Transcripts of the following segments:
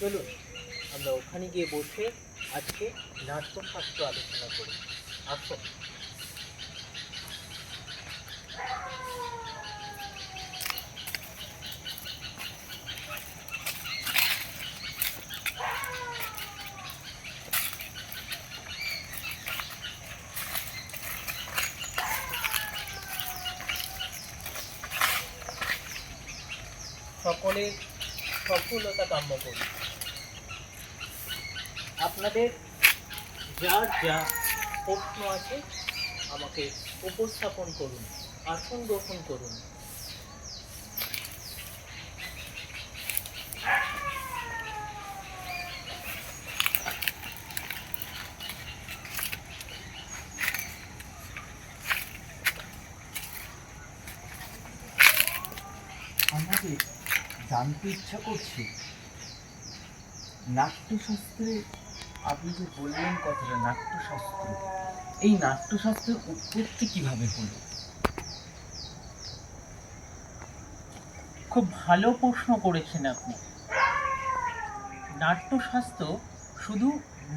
চলুন আমরা ওখানে গিয়ে বসে আজকে নাট্যশাস্ত্র আলোচনা করি। আসুন। সকলের সফলতা কাম্য করি। আপনাদের যার যা প্রশ্ন আছে আমাকে উপস্থাপন করুন, আসন গ্রহণ করুন। আমাদের জানতে ইচ্ছা করছে, নাট্যশাস্ত্রে আপনি যে বললেন কথাটা, নাট্যশাস্ত্র, এই নাট্যশাস্ত্রের উৎপত্তি কিভাবে হলো? খুব ভালো প্রশ্ন করেছেন আপনি। নাট্যশাস্ত্র শুধু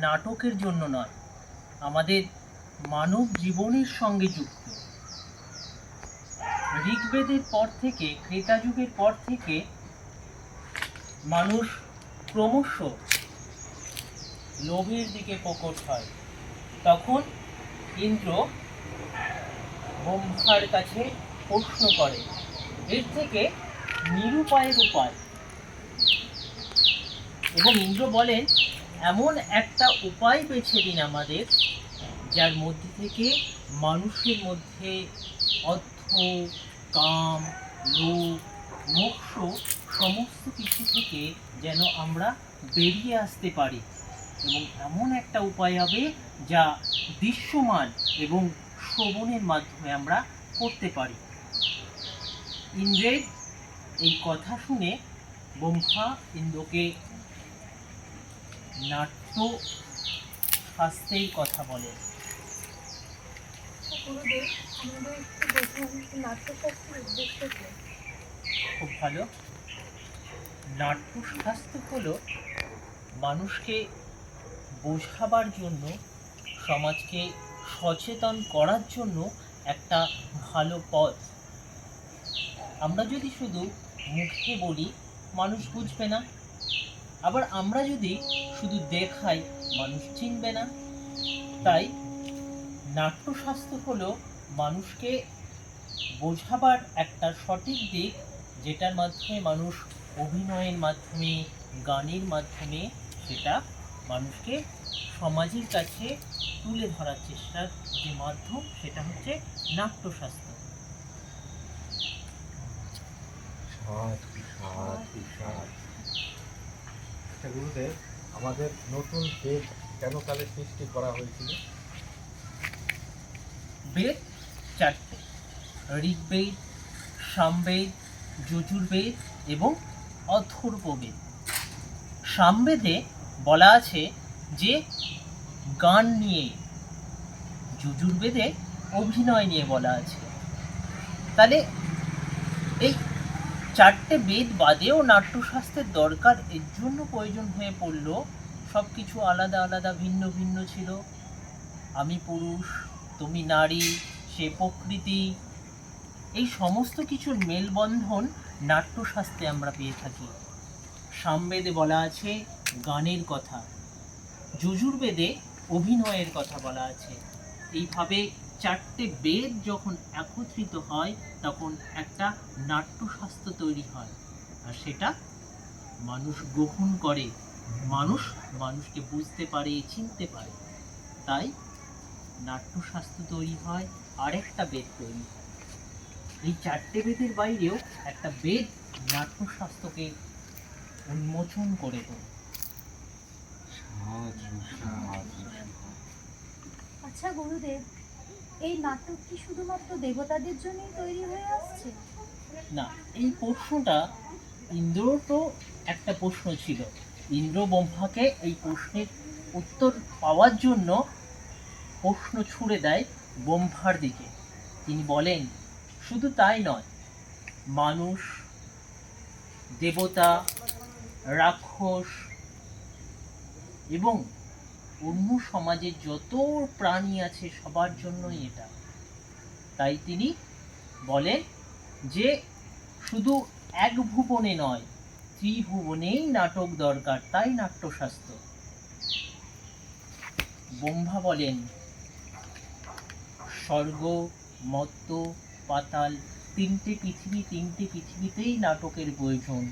নাটকের জন্য নয়, আমাদের মানব জীবনের সঙ্গে যুক্ত। ঋগ্বেদের পর থেকে, ত্রেতা যুগের পর থেকে মানুষ ক্রমশ লোভের দিকে প্রকট হয়। তখন ইন্দ্র ব্রহ্মার কাছে প্রশ্ন করে, এর থেকে নিরুপায়ের উপায়। এবং ইন্দ্র বলেন, এমন একটা উপায় বেছে দিন আমাদের, যার মধ্যে থেকে মানুষের মধ্যে অর্থ, কাম, লোভ, মোক্ষ সমস্ত কিছু থেকে যেন আমরা বেরিয়ে আসতে পারি। এবং এমন একটা উপায় হবে যা দৃশ্যমান এবং শ্রবণের মাধ্যমে আমরা করতে পারি। ইন্দ্রের এই কথা শুনে ব্রহ্মা ইন্দ্রকে নাট্য শাস্ত্রের কথা বলে। খুব ভালো। নাট্যশাস্ত্র হলো মানুষকে বোঝাবার জন্য, সমাজকে সচেতন করার জন্য একটা ভালো পথ। আমরা যদি শুধু মুখে বলি, মানুষ বুঝবে না। আবার আমরা যদি শুধু দেখাই, মানুষ চিনবে না। তাই নাট্যশাস্ত্র হলো মানুষকে বোঝাবার একটা সঠিক দিক, যেটার মাধ্যমে মানুষ অভিনয়ের মাধ্যমে, গানের মাধ্যমে সেটা মানুষকে সমাজের কাছে তুলে ধরার চেষ্টার যে মাধ্যম, সেটা হচ্ছে নাট্যশাস্ত্র। আচ্ছা গুরুদেব, আমাদের নতুন বেদ কেন কালে সৃষ্টি করা হয়েছিল? বেদ চারটে: ঋগ্বেদ, সামবেদ, যজুর্বেদ এবং অথর্ববেদ। সামবেদে বলা আছে যে গান নিয়ে, যজুর্বেদে অভিনয় নিয়ে বলা আছে। তাহলে এই চারটে বেদ বাদেও নাট্যশাস্ত্রের দরকার এর জন্য প্রয়োজন হয়ে পড়ল, সব কিছু আলাদা আলাদা, ভিন্ন ভিন্ন ছিল। আমি পুরুষ, তুমি নারী, সে প্রকৃতি, এই সমস্ত কিছুর মেলবন্ধন নাট্যশাস্ত্রে আমরা পেয়ে থাকি। সামবেদে বলা আছে গানের কথা, যজুর্বেদে অভিনয়ের কথা বলা আছে। এইভাবে চারটে বেদ যখন একত্রিত হয়, তখন একটা নাট্যশাস্ত্র তৈরি হয়, আর সেটা মানুষ গ্রহণ করে, মানুষ মানুষকে বুঝতে পারে, চিনতে পারে। তাই নাট্যশাস্ত্র তৈরি হয়, আরেকটা বেদ তৈরি হয়। এই চারটে বেদের বাইরেও একটা বেদ নাট্যশাস্ত্রকে উন্মোচন করে দেয়। আচ্ছা গুরুদেব, এই নাটক কি শুধুমাত্র দেবতাদের জন্যই তৈরি হয়ে আসছে? না, এই প্রশ্নটা ইন্দ্রর তো একটা প্রশ্ন ছিল। ইন্দ্র ব্রহ্মাকে এই প্রশ্নের উত্তর পাওয়ার জন্য প্রশ্ন ছুড়ে দেয় ব্রহ্মার দিকে। তিনি বলেন, শুধু তাই নয়, মানুষ, দেবতা, রাক্ষস, এবং অন্য সমাজের যত প্রাণী আছে সবার জন্যই এটা। তাই তিনি বলেন যে শুধু এক ভুবনে নয়, ত্রিভুবনেই নাটক দরকার, তাই নাট্যশাস্ত্র। ব্রহ্মা বলেন স্বর্গ, মর্ত্য, পাতাল, তিনটে পৃথিবীতেই নাটকের প্রয়োজন।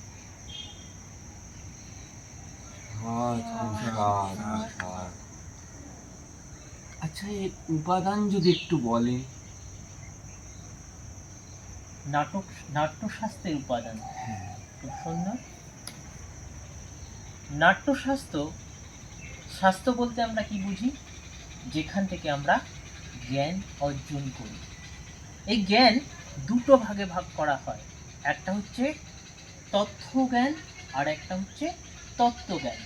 আচ্ছা, এর উপাদান যদি একটু বলেন। নাট্যশাস্ত্রের উপাদান খুব সুন্দর। শাস্ত্র বলতে আমরা কি বুঝি? যেখান থেকে আমরা জ্ঞান অর্জন করি। এই জ্ঞান দুটো ভাগে ভাগ করা হয়, একটা হচ্ছে তথ্য জ্ঞান আর একটা হচ্ছে তত্ত্বজ্ঞান।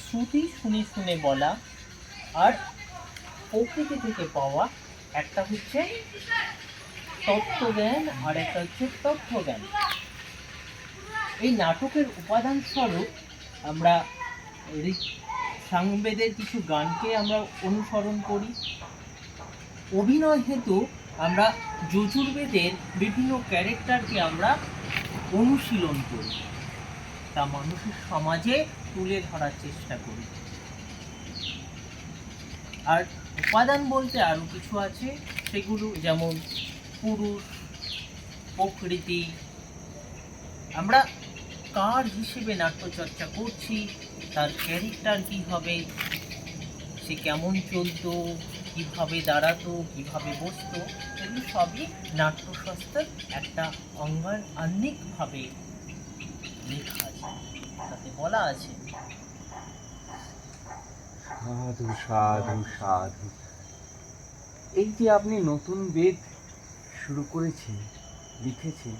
শ্রুতি শুনে শুনে বলা আর প্রকৃতি থেকে পাওয়া একটা হচ্ছে তত্ত্বজ্ঞান আর একটা হচ্ছে তথ্যজ্ঞান। এই নাটকের উপাদান স্বরূপ আমরা সামবেদের কিছু গানকে আমরা অনুসরণ করি। অভিনয় হেতু আমরা যজুর্বেদের বিভিন্ন ক্যারেক্টারকে আমরা অনুশীলন করি, তা মানুষের সমাজে তুলে ধরার চেষ্টা করি। আর উপাদান বলতে আরো কিছু আছে, সেগুলো যেমন পুরুষ, প্রকৃতি, আমরা কার হিসেবে নাট্যচর্চা করছি, তার ক্যারেক্টার কি হবে, সে কেমন চলতো, কিভাবে দাঁড়াতো, কিভাবে বসতো, এগুলো সবই নাট্যশাস্ত্রের একটা আঙ্গিকভাবে লেখা আছে। তাতে বলা আছে সাধু সাধু সাধু। এই যে আপনি নতুন বেদ শুরু করেছেন, লিখেছেন,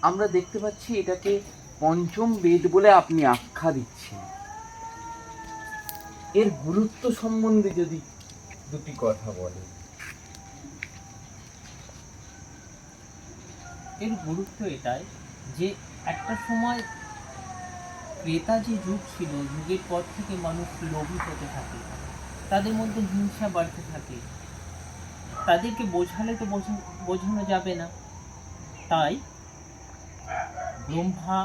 আমরা দেখতে পাচ্ছি এটাকে পঞ্চম বেদ বলে আপনি আখ্যা দিচ্ছেন। এর গুরুত্ব সম্বন্ধে যদি দুটি কথা বলেন। এর গুরুত্ব এটাই যে একটা সময় ক্রেতা যে যুগ ছিল, যুগের পর থেকে মানুষ লোভী হতে থাকে, তাদের মধ্যে হিংসা বাড়তে থাকে, তাদেরকে বোঝালে তো বোঝানো যাবে না। তাই ব্রহ্মা,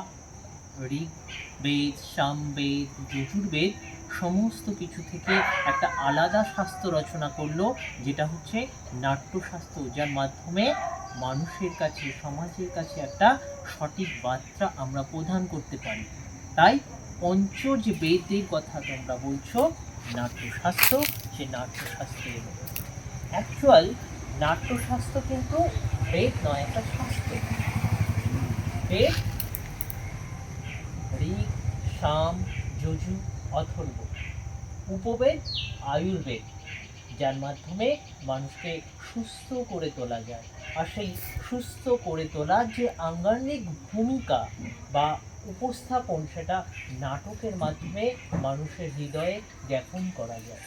ঋগ্বেদ, সামবেদ, যজুর্বেদ সমস্ত কিছু থেকে একটা আলাদা শাস্ত্র রচনা করলো, যেটা হচ্ছে নাট্যশাস্ত্র, যার মাধ্যমে মানুষের কাছে, সমাজের কাছে একটা সঠিক বার্তা আমরা প্রদান করতে পারি। তাই পঞ্চ যে বেদের কথা তোমরা বলছো নাট্যশাস্ত্র, সে নাট্যশাস্ত্রের অ্যাকচুয়াল নাট্যশাস্ত্র কিন্তু বেদ নয়, একটা শাস্ত্র। বেদ ঋগ, সাম, যজু, অথর্ব। উপবেদ আয়ুর্বেদ, যার মাধ্যমে মানুষকে সুস্থ করে তোলা যায়। আর সেই সুস্থ করে তোলার যে আঙ্গাঙ্গিক ভূমিকা বা উপস্থাপন, সেটা নাটকের মাধ্যমে মানুষের হৃদয়ে জ্ঞাপন করা যায়।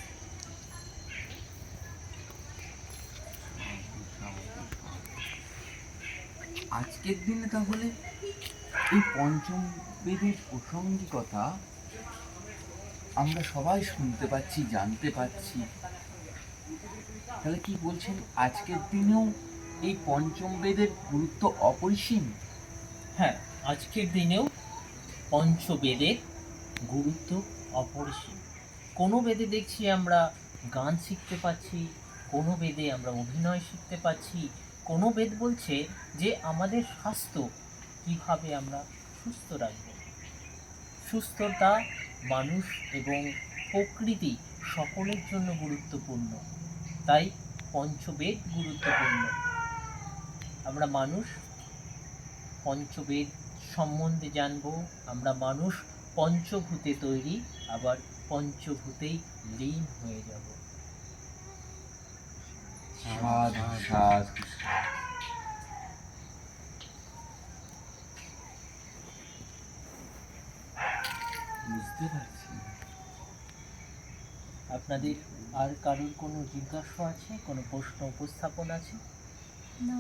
আজকের দিনে তাহলে এই পঞ্চম বেদের প্রাসঙ্গিকতা আমরা সবাই শুনতে পাচ্ছি, জানতে পাচ্ছি। তাহলে কি বলছেন, আজকের দিনেও এই পঞ্চম বেদের গুরুত্ব অপরিসীম? হ্যাঁ, আজকের দিনেও পঞ্চবেদের গুরুত্ব অপরিসীম। কোনো বেদে দেখছি আমরা গান শিখতে পাচ্ছি, কোনো বেদে আমরা অভিনয় শিখতে পাচ্ছি, কোনো বেদ বলছে যে আমাদের স্বাস্থ্য কিভাবে আমরা সুস্থ রাখব। সুস্থতা মানুষ এবং প্রকৃতি সকলের জন্য গুরুত্বপূর্ণ, তাই পঞ্চবেদ গুরুত্বপূর্ণ। আমরা মানুষ পঞ্চবেদ সম্বন্ধে জানবো। আমরা মানুষ পঞ্চভূতে তৈরি, আবার পঞ্চভূতেই লীন হয়ে যাব। সাধু সাধু। বুঝতে পারছি। আপনাদের আর কারোর কোনো জিজ্ঞাসা আছে, কোনো প্রশ্ন উপস্থাপন আছে? না,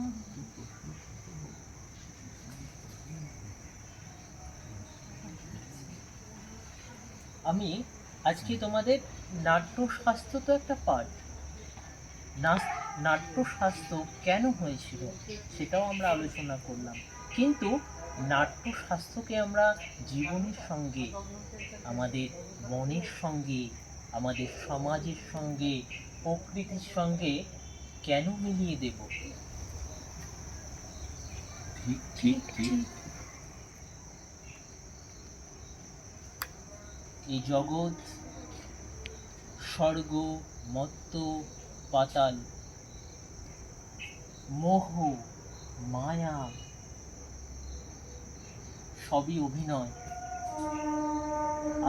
আমি আজকে তোমাদের নাট্যশাস্ত্র তো একটা পাঠ, নাট্যশাস্ত্র কেন হয়েছিল সেটাও আমরা আলোচনা করলাম। কিন্তু নাট্যশাস্ত্রকে আমরা জীবনের সঙ্গে, আমাদের মনের সঙ্গে, আমাদের সমাজের সঙ্গে, প্রকৃতির সঙ্গে কেন মিলিয়ে দেব? ঠিক ঠিক ঠিক। এই জগৎ, স্বর্গ, মর্ত্য, পাতাল, মোহ, মায়া সবই অভিনয়।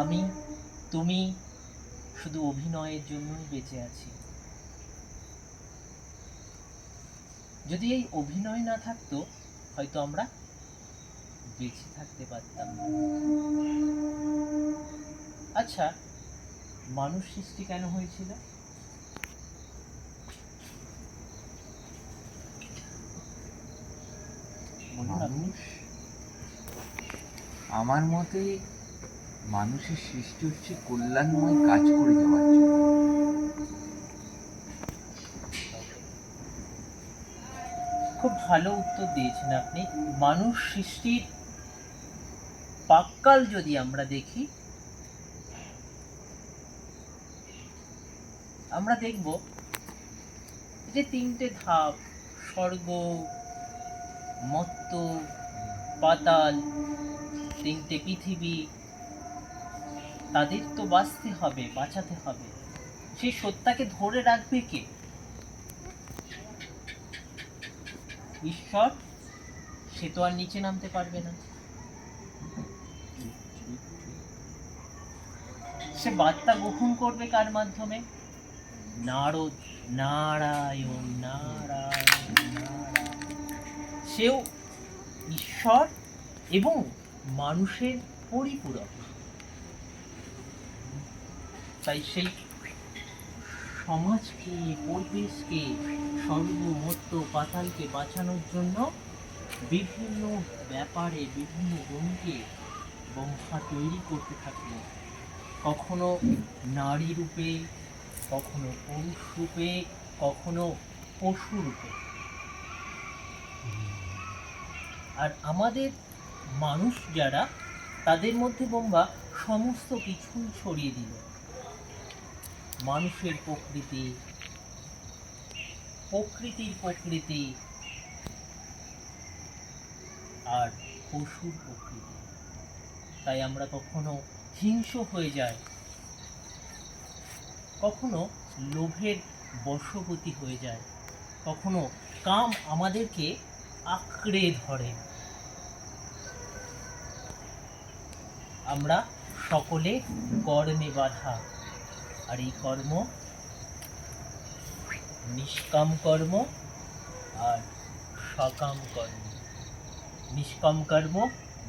আমি, তুমি শুধু অভিনয়ের জন্যই বেঁচে আছি। যদি এই অভিনয় না থাকতো, হয়তো আমরা বেঁচে থাকতে পারতাম না। আচ্ছা, মানুষ সৃষ্টি কেন হয়েছিল? বলুন আপনি। মানুষ, আমার মতে মানুষের সৃষ্টি হচ্ছে কল্যাণময় কাজ করে যাওয়ার জন্য। খুব ভালো উত্তর দিয়েছেন আপনি। মানুষ সৃষ্টির পাক্কাল যদি আমরা দেখি, আমরা দেখব যে তিনটে ধাপ, স্বর্গ, মর্ত্য, পাতাল, তিনটে পৃথিবী, তাদের তো বাঁচতে হবে, বাঁচাতে হবে। সেই সত্তাকে ধরে রাখবে কে? ঈশ্বর। সে তো আর নিচে নামতে পারবে না। সে বার্তা গ্রহণ করবে কার মাধ্যমে? নারদ, নারায়ণ নারায়ণ নারায়ণ। সেও ঈশ্বর এবং মানুষের পরিপূরক। তাই সেই সমাজকে, পরিবেশকে, স্বর্গ, মর্ত্য, পাতালকে বাঁচানোর জন্য বিভিন্ন ব্যাপারে, বিভিন্ন ভূমিকে ব্রহ্মা তৈরি করতে থাকলেন। কখনো নারী রূপে, কখনো পুরুষ রূপে, কখনো পশু রূপে। আর আমাদের মানুষ যারা, তাদের মধ্যে ব্রহ্মা সমস্ত কিছুই ছড়িয়ে দিল। মানুষের প্রকৃতি, প্রকৃতির প্রকৃতি, আর পশুর প্রকৃতি। তাই আমরা কখনো হিংস্র হয়ে যাই, কখনো লোভের বশবর্তী হয়ে যায়, কখনো কাম আমাদেরকে আঁকড়ে ধরে। আমরা সকলে কর্মে বাঁধা, আর এই কর্ম নিষ্কাম কর্ম আর সকাম কর্ম। নিষ্কাম কর্ম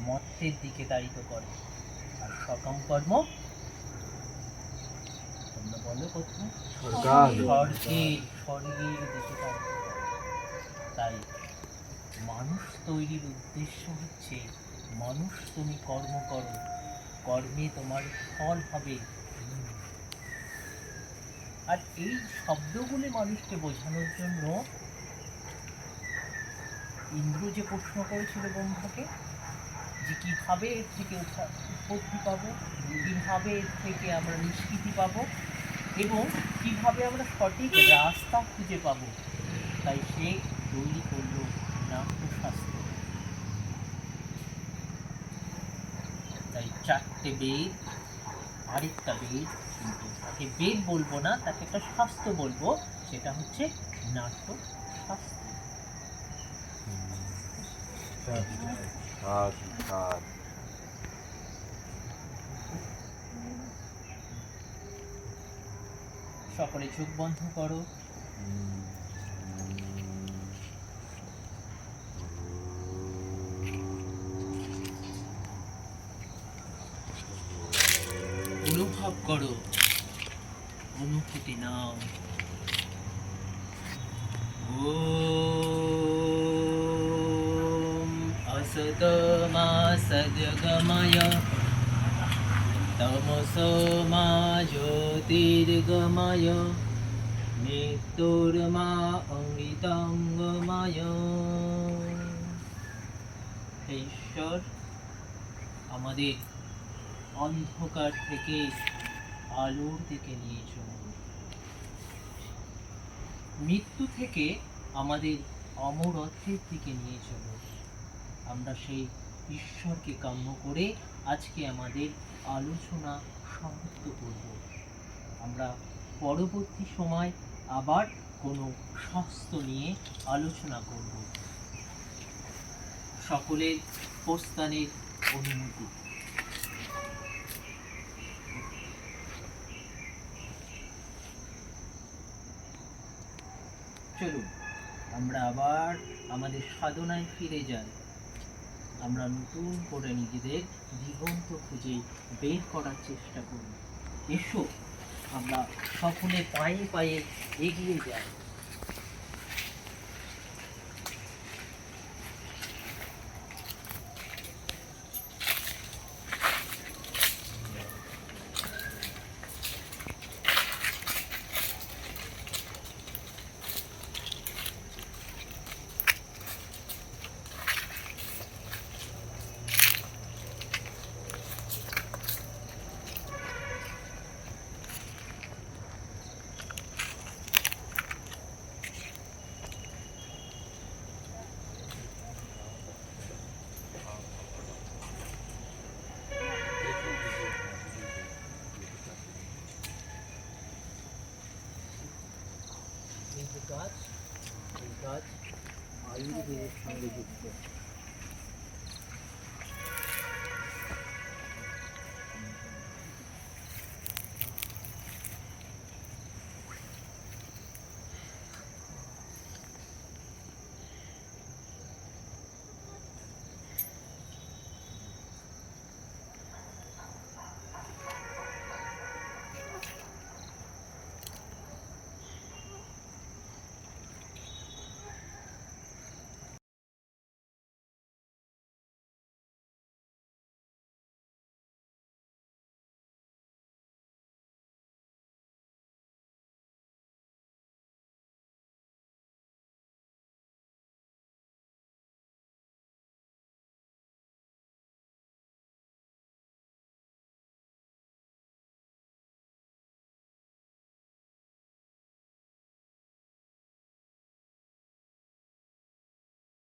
মর্ত্যের দিকে তাড়িত করে, আর সকাম কর্ম তোমরা বলো কোথায়? স্বর্গের দিকে তাড়িত করে। তাই মানুষ তৈরির উদ্দেশ্য হচ্ছে, মানুষ তুমি কর্ম করো, কর্মে তোমার ফল হবে। আর এই শব্দগুলি মানুষকে বোঝানোর জন্য ইন্দ্র যে প্রশ্ন করেছিল ব্রহ্মাকে, যে কিভাবে এর থেকে উৎপত্তি পাবো, কিভাবে এর থেকে আমরা নিষ্কৃতি পাবো, এবং কিভাবে আমরা সঠিক রাস্তা খুঁজে পাবো। তাই সে তৈরি করলো নাট্যশাস্ত্র। তাই চারটে বেদ, আরেকটা বেদ, কিন্তু তাকে বেদ বলবো না, তাকে একটা শাস্ত্র বলবো, সেটা হচ্ছে নাট্যশাস্ত্র। সকলে চোখ বন্ধ করো। অনুভব করো, অনুভূতি নাও। ওম অসত মা সদ্গময় তমসো মা জ্যোতির্গময় মৃত্যুর্মা অমৃতঙ্গময়। হে ঈশ্বর, আমাদের অন্ধকার থেকে আলোর দিকে নিয়ে চলুন। মৃত্যু থেকে আমাদের অমরত্বের দিকে নিয়ে চলুন। আমরা সেই ঈশ্বরকে কাম্য করে আজকে আমাদের আলোচনা সমাপ্ত করব। আমরা পরবর্তী সময় আবার কোনো শাস্ত্র নিয়ে আলোচনা করব। সকলের প্রস্থানের অনুমতি। চলুন আমরা আবার আমাদের সাধনায় ফিরে যাই। আমরা নতুন করে নিজেদের দিগন্ত খুঁজে বের করার চেষ্টা করি। এসো আমরা সকলে পায়ে পায়ে এগিয়ে যাই। এই যে গাছ, এই গাছ আয়ুর্বেদের সঙ্গে যুক্ত।